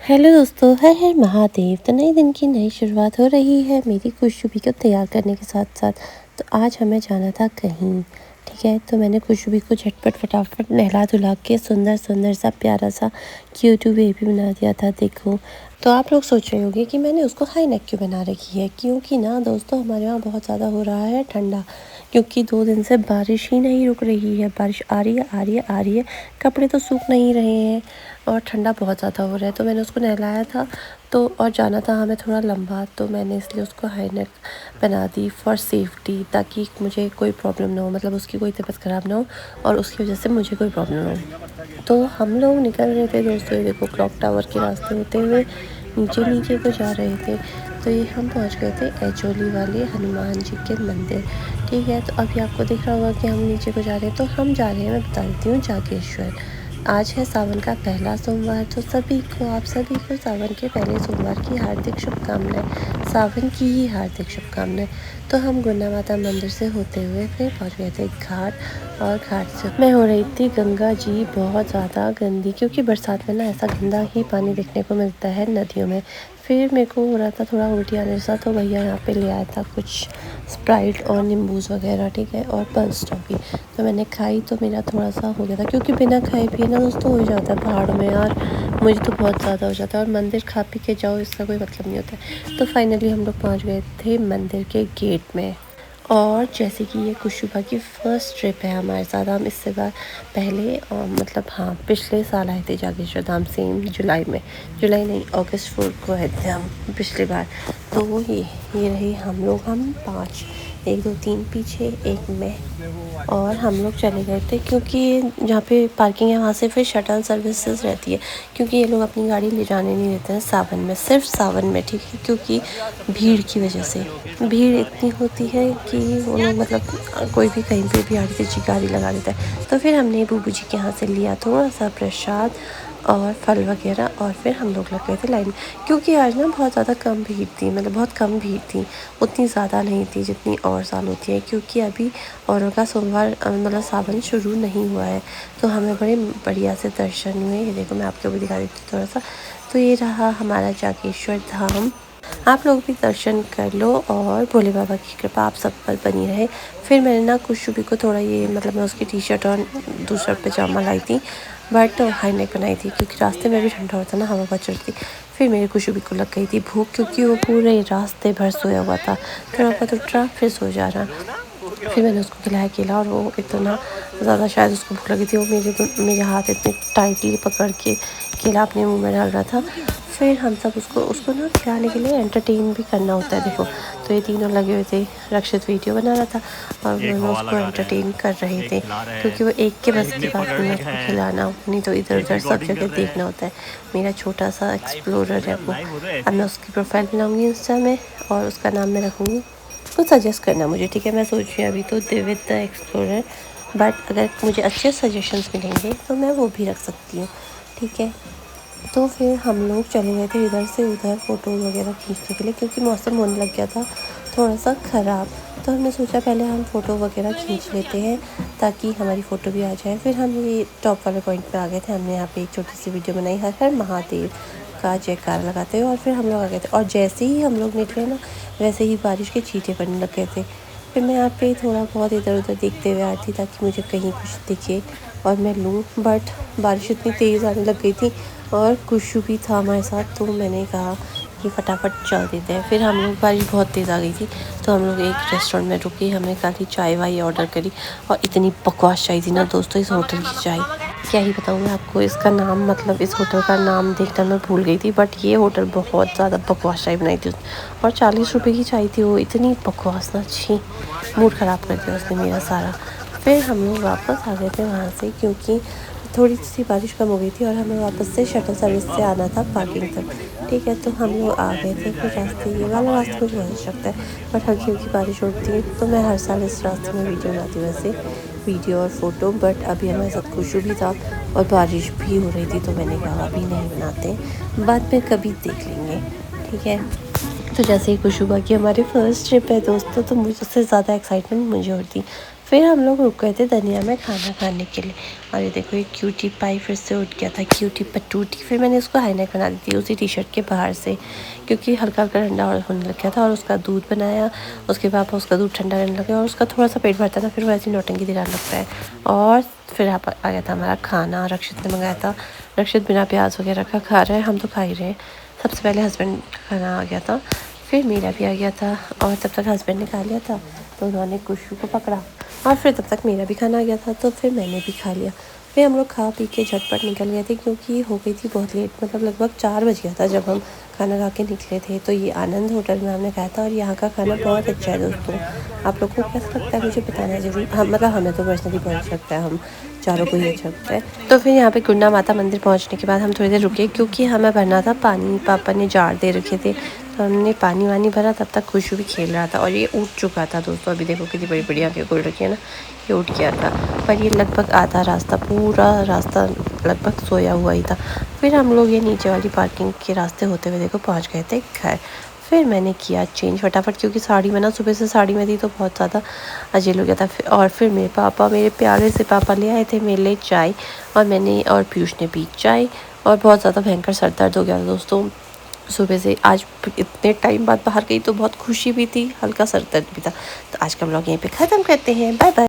Hello दोस्तों, हर हर महादेव। तो नए दिन की नई शुरुआत हो रही है मेरी खुशबू को तैयार करने के साथ साथ। तो आज हमें जाना था कहीं, ठीक है। तो मैंने खुशबू को झटपट फटाफट नहला धुला के सुंदर सुंदर सा प्यारा सा क्यूट बेबी बना दिया था। देखो, तो आप लोग सोच रहे होंगे कि मैंने उसको हाई नेक क्यों बना रखी है। क्योंकि ना दोस्तों, हमारे यहाँ बहुत ज़्यादा हो रहा है ठंडा, क्योंकि 2 दिन से बारिश ही नहीं रुक रही है। बारिश आ रही है, आ रही है, आ रही है, कपड़े तो सूख नहीं रहे हैं और ठंडा बहुत ज़्यादा हो रहा है। तो मैंने उसको नहलाया था तो और जाना था हमें थोड़ा लंबा, तो मैंने इसलिए उसको हाई नेक बना दी फॉर सेफ्टी, ताकि मुझे कोई प्रॉब्लम ना हो, मतलब उसकी कोई तबीयत ख़राब ना हो और उसकी वजह से मुझे कोई प्रॉब्लम ना हो। तो हम लोग निकल रहे थे दोस्तों, ये देखो क्लॉक टावर के रास्ते होते हुए नीचे नीचे को जा रहे थे। तो ये हम पहुंच गए थे एचोली वाले हनुमान जी के मंदिर, ठीक है। तो अभी आपको दिख रहा होगा कि हम नीचे को जा रहे हैं। तो हम जा रहे हैं, मैं बता देती हूँ, जागेश्वर। आज है सावन का पहला सोमवार, तो आप सभी को सावन के पहले सोमवार की हार्दिक शुभकामनाएं, सावन की ही हार्दिक शुभकामनाएं। तो हम गुंडा माता मंदिर से होते हुए फिर पहुंच गए थे घाट, और घाट से मैं हो रही थी गंगा जी बहुत ज़्यादा गंदी, क्योंकि बरसात में ना ऐसा गंदा ही पानी देखने को मिलता है नदियों में। फिर मेरे को हो रहा था थोड़ा उल्टी आने जैसा, तो भैया यहाँ पे ले आया था कुछ स्प्राइट और नींबूज वगैरह, ठीक है, और पल्स टॉफ़ी। तो मैंने खाई तो मेरा थोड़ा सा हो गया था, क्योंकि बिना खाए पिए ना दोस्तों हो जाता है पहाड़ों में यार, मुझे तो बहुत ज़्यादा हो जाता है। और मंदिर खा पी के जाओ इसका कोई मतलब नहीं होता है। तो फाइनली हम लोग पहुँच गए थे मंदिर के गेट में। और जैसे कि ये खुशबू की फ़र्स्ट ट्रिप है हमारे साथ, हम इससे पहले मतलब हाँ पिछले साल आए थे जागेश्वर धाम, सेम जुलाई में, जुलाई नहीं अगस्त 4 को आए थे हम पिछली बार। तो ये रहे हम 5, 1 2 3 पीछे, एक में, और हम लोग चले गए थे, क्योंकि जहाँ पे पार्किंग है वहाँ से फिर शटल सर्विसेज रहती है, क्योंकि ये लोग अपनी गाड़ी ले जाने नहीं देते हैं सावन में, सिर्फ सावन में, ठीक है, क्योंकि भीड़ की वजह से भीड़ इतनी होती है कि वो लोग मतलब कोई भी कहीं पे भी आड़ी तिरछी गाड़ी लगा देता है। तो फिर हमने बूबू जी के यहाँ से लिया थोड़ा सा प्रसाद और फल वगैरह, और फिर हम लोग लग गए थे लाइन में, क्योंकि आज ना बहुत ज़्यादा कम भीड़ थी, मतलब बहुत कम भीड़ थी, उतनी ज़्यादा नहीं थी जितनी और साल होती है, क्योंकि अभी औरों का सोमवार मतलब सावन शुरू नहीं हुआ है। तो हमें बड़े बढ़िया से दर्शन हुए। ये देखो मैं आपको भी दिखा देती हूँ थोड़ा सा। तो ये रहा हमारा जागेश्वर धाम। आप लोग भी दर्शन कर लो और भोले बाबा की कृपा आप सब पर बनी रहे। फिर मैंने ना खुशबू को थोड़ा ये मतलब मैं उसकी टी शर्ट और दूसरा पजामा लाई थी, बट हाई नेक बनाई थी, क्योंकि रास्ते में भी ठंडा होता ना, हवा बहुत चलती। फिर मेरी खुशबू को लग गई थी भूख, क्योंकि वो पूरे रास्ते भर सोया हुआ था, थोड़ा बहुत उठ रहा फिर सो जा रहा। फिर मैंने उसको खिलाया केला, और वो इतना ज़्यादा शायद उसको भूख लगी थी, वो मेरे हाथ इतने टाइटली पकड़ के केला अपने मुंह में डाल रहा था। फिर हम सब उसको ना खिलाने के लिए एंटरटेन भी करना होता है, देखो। तो ये तीनों लगे हुए थे, रक्षित वीडियो बना रहा था और दोनों उसको एंटरटेन कर रहे थे, क्योंकि वो एक के बस की बात नहीं है उसको खिलाना, नहीं तो इधर उधर सब जगह देखना होता है। मेरा छोटा सा एक्सप्लोरर है वो। अब मैं उसकी प्रोफाइल बनाऊँगी इंस्टा में, और उसका नाम मैं रखूँगी, कुछ सजेस्ट करना मुझे, ठीक है। मैं सोच रही हूँ अभी तो दिविद द एक्सप्लोरर, बट अगर मुझे अच्छे सजेशंस मिलेंगे तो मैं वो भी रख सकती हूँ, ठीक है। तो फिर हम लोग चले गए थे इधर से उधर फ़ोटोज़ वगैरह खींचने के लिए, क्योंकि मौसम होने लग गया था थोड़ा सा ख़राब। तो हमने सोचा पहले हम फ़ोटो वगैरह खींच लेते हैं, ताकि हमारी फ़ोटो भी आ जाए। फिर हम ये टॉप वाले पॉइंट पे आ गए थे। हमने यहाँ पे एक छोटी सी वीडियो बनाई, हर हर महादेव का जयकार लगाते हुए, और फिर हम लोग आ गए थे। और जैसे ही हम लोग निकले ना, वैसे ही बारिश के छींटे पड़ने लग गए थे। फिर मैं यहाँ पे थोड़ा बहुत इधर उधर देखते हुए आई थी, ताकि मुझे कहीं कुछ दिखे और मैं लूँ, बट बारिश इतनी तेज़ आने लग गई थी और खुशबू भी था हमारे साथ, तो मैंने कहा कि फटाफट चल देते हैं। फिर हम लोग, बारिश बहुत तेज़ आ गई थी, तो हम लोग एक रेस्टोरेंट में रुके, हमने खाली चाय वाय ऑर्डर करी, और इतनी बकवास चाय थी ना दोस्तों, इस होटल की चाय क्या ही बताऊँ मैं आपको। इसका नाम मतलब इस होटल का नाम देखकर मैं भूल गई थी, बट ये होटल बहुत ज़्यादा बकवास चाय बनाई थी और 40 रुपये की चाय थी वो, इतनी बकवास ना, अच्छी मूड ख़राब कर दिया उसने मेरा सारा। फिर हम लोग वापस आ गए थे वहाँ से, क्योंकि थोड़ी सी बारिश कम हो गई थी और हमें वापस से शटल सर्विस से आना था पार्किंग तक, ठीक है। तो हम लोग आ गए थे। फिर रास्ते, ये वाला रास्ता मुझे बहुत अच्छा लगता है, बट हल्की हल्की बारिश होती है, तो मैं हर साल इस रास्ते में वीडियो बनाती हूँ, वैसे वीडियो और फ़ोटो। बट अभी हमारे साथ खुशबू भी था और बारिश भी हो रही थी, तो मैंने कहा अभी नहीं बनाते, बाद में कभी देख लेंगे, ठीक है। तो जैसे ही खुशबू की हमारी फ़र्स्ट ट्रिप है दोस्तों, तो मुझे उससे ज़्यादा एक्साइटमेंट मुझे होती। फिर हम लोग रुक गए थे धनिया में खाना खाने के लिए। और ये देखो ये क्यूटी पाई फिर से उठ गया था, क्यूटी पटूटी। फिर मैंने उसको हाई नेक बना दी थी उसी टी शर्ट के बाहर से, क्योंकि हल्का हल्का ठंडा होने लग गया था। और उसका दूध बनाया, उसके पापा उसका दूध ठंडा करने लगे और उसका थोड़ा सा पेट भरता था, फिर वो ऐसी नौटंकी दिलाने लगता है। और फिर आ गया था हमारा खाना, रक्षित ने मंगाया था। रक्षित बिना प्याज वगैरह का खा रहे हैं, हम तो खा ही रहे हैं। सबसे पहले हस्बैंड का खाना आ गया था, फिर मेरा भी आ गया था। और तब तक हस्बैंड ने खा लिया था तो उन्होंने कुशू को पकड़ा, और फिर तब तक मेरा भी खाना आ गया था तो फिर मैंने भी खा लिया। फिर हम लोग खा पी के झटपट निकल गए थे, क्योंकि हो गई थी बहुत लेट, मतलब लगभग 4 बज गया था जब हम खाना खा के निकले थे। तो ये आनंद होटल में हमने खाया था, और यहाँ का खाना बहुत अच्छा है दोस्तों। आप लोग को कैसा लगता है मुझे बताना ज़रूर। हम मतलब हमें तो पर्सनली बहुत अच्छा लगता है, हम चारों को ही अच्छा लगता है। तो फिर यहाँ पे गुंडा माता मंदिर पहुँचने के बाद हम थोड़ी देर रुके, क्योंकि हमें भरना था पानी। पापा ने जार दे रखे थे तो हमने पानी वानी भरा। तब तक खुशू भी खेल रहा था और ये उठ चुका था दोस्तों। अभी देखो कितनी बड़ी बड़ी आँखें खोल रखी है ना, ये उठ गया था। पर ये लगभग आधा रास्ता, पूरा रास्ता लगभग सोया हुआ ही था। फिर हम लोग ये नीचे वाली पार्किंग के रास्ते होते हुए देखो पहुँच गए थे घर। फिर मैंने किया चेंज फटाफट, क्योंकि साड़ी में ना सुबह से साड़ी में थी तो बहुत ज़्यादा अजीब हो गया था। और फिर मेरे पापा, मेरे प्यारे से पापा ले आए थे मेरे लिए चाय, और मैंने और पीयूष ने पी चाय। और बहुत ज़्यादा भयंकर सर दर्द हो गया था दोस्तों सुबह से। आज इतने टाइम बाद बाहर गई तो बहुत खुशी भी थी, हल्का सर दर्द भी था। तो आज का ब्लॉग यहीं पे ख़त्म करते हैं। Bye bye.